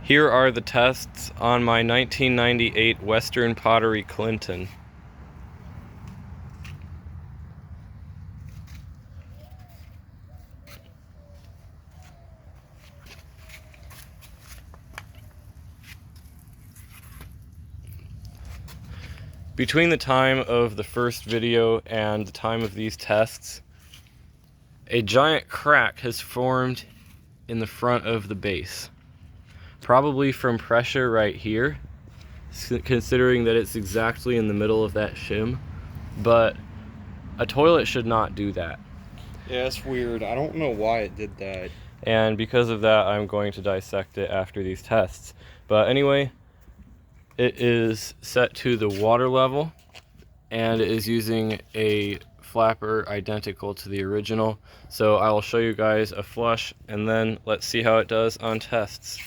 Here are the tests on my 1998 Western Pottery Clinton. Between the time of the first video and the time of these tests, a giant crack has formed in the front of the base. Probably from pressure right here, considering that it's exactly in the middle of that shim, but a toilet should not do that. Yeah, it's weird. I don't know why it did that. And because of that, I'm going to dissect it after these tests. But anyway, it is set to the water level, and it is using a flapper identical to the original. So I will show you guys a flush, and then let's see how it does on tests.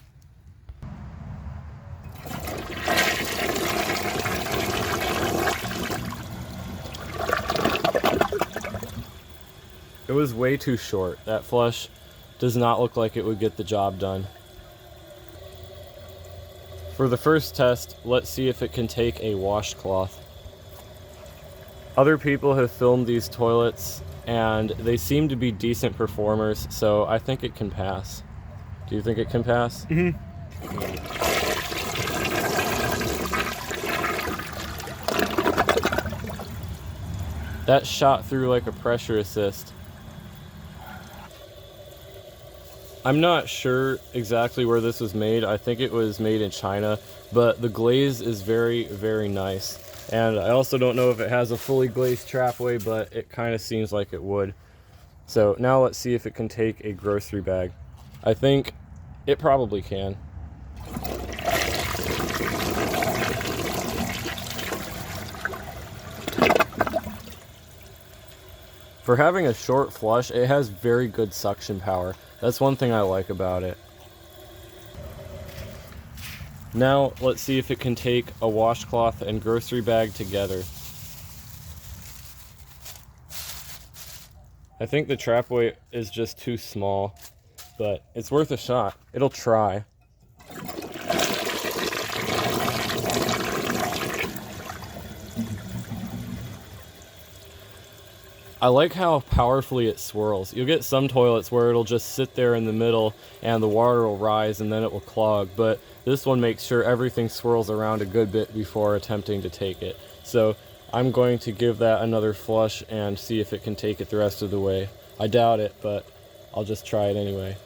It was way too short. That flush does not look like it would get the job done. For the first test, let's see if it can take a washcloth. Other people have filmed these toilets and they seem to be decent performers, so I think it can pass. Do you think it can pass? Mm-hmm. That shot through like a pressure assist. I'm not sure exactly where this was made. I think it was made in China, but the glaze is very, very nice. And I also don't know if it has a fully glazed trapway, but it kind of seems like it would. So now let's see if it can take a grocery bag. I think it probably can. For having a short flush, it has very good suction power. That's one thing I like about it. Now, let's see if it can take a washcloth and grocery bag together. I think the trapway is just too small, but it's worth a shot. It'll try. I like how powerfully it swirls. You'll get some toilets where it'll just sit there in the middle and the water will rise and then it will clog, but this one makes sure everything swirls around a good bit before attempting to take it. So I'm going to give that another flush and see if it can take it the rest of the way. I doubt it, but I'll just try it anyway.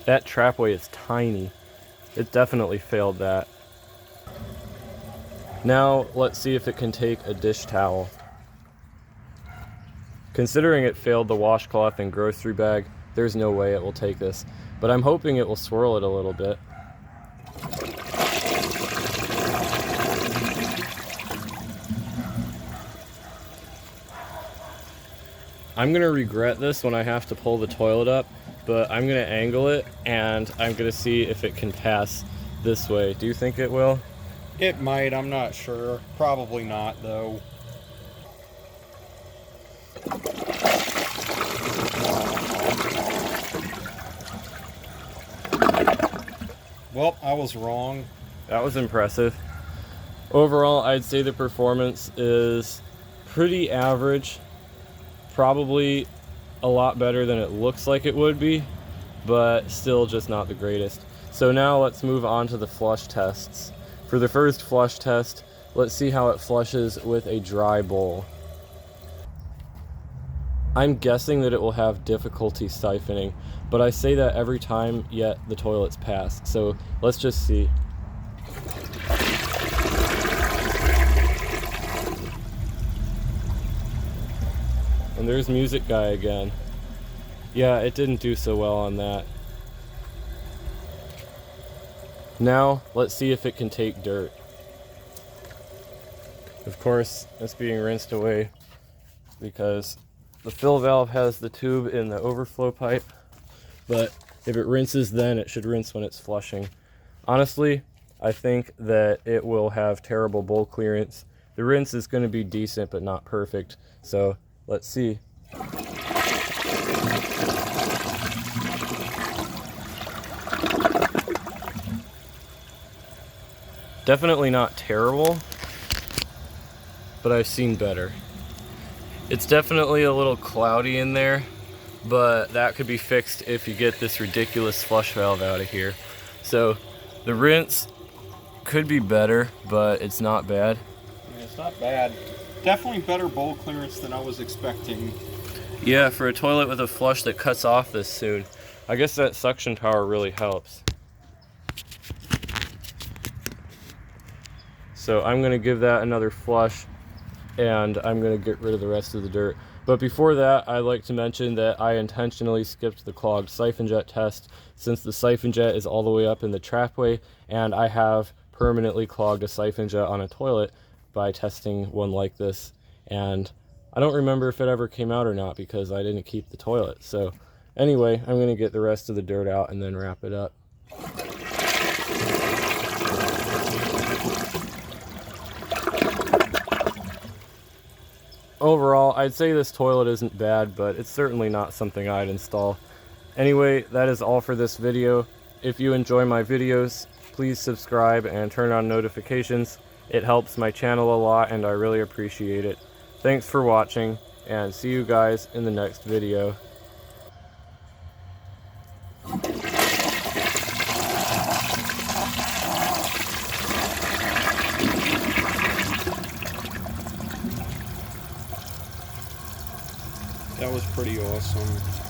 That trapway is tiny. It definitely failed that. Now let's see if it can take a dish towel. Considering it failed the washcloth and grocery bag, there's no way it will take this, but I'm hoping it will swirl it a little bit. I'm gonna regret this when I have to pull the toilet up, but I'm gonna angle it and I'm gonna see if it can pass this way. Do you think it will? It might, I'm not sure. Probably not, though. Well, I was wrong. That was impressive. Overall, I'd say the performance is pretty average. Probably a lot better than it looks like it would be, but still just not the greatest. So now let's move on to the flush tests. For the first flush test, let's see how it flushes with a dry bowl. I'm guessing that it will have difficulty siphoning, but I say that every time, yet the toilets pass. So let's just see. And there's Music Guy again. Yeah, it didn't do so well on that. Now, let's see if it can take dirt. Of course, it's being rinsed away because the fill valve has the tube in the overflow pipe, but If it rinses then, it should rinse when it's flushing. Honestly, I think that it will have terrible bowl clearance. The rinse is going to be decent but not perfect, so let's see. Definitely not terrible, but I've seen better. It's definitely a little cloudy in there, but that could be fixed if you get this ridiculous flush valve out of here. So the rinse could be better, but it's not bad. Yeah, it's not bad. Definitely better bowl clearance than I was expecting. Yeah, for a toilet with a flush that cuts off this soon. I guess that suction power really helps. So I'm gonna give that another flush, and I'm gonna get rid of the rest of the dirt. But before that, I'd like to mention that I intentionally skipped the clogged siphon jet test, since the siphon jet is all the way up in the trapway, and I have permanently clogged a siphon jet on a toilet by testing one like this. And I don't remember if it ever came out or not because I didn't keep the toilet. So anyway, I'm gonna get the rest of the dirt out and then wrap it up. Overall, I'd say this toilet isn't bad, but it's certainly not something I'd install. Anyway, that is all for this video. If you enjoy my videos, please subscribe and turn on notifications. It helps my channel a lot and I really appreciate it. Thanks for watching, and see you guys in the next video. That was pretty awesome.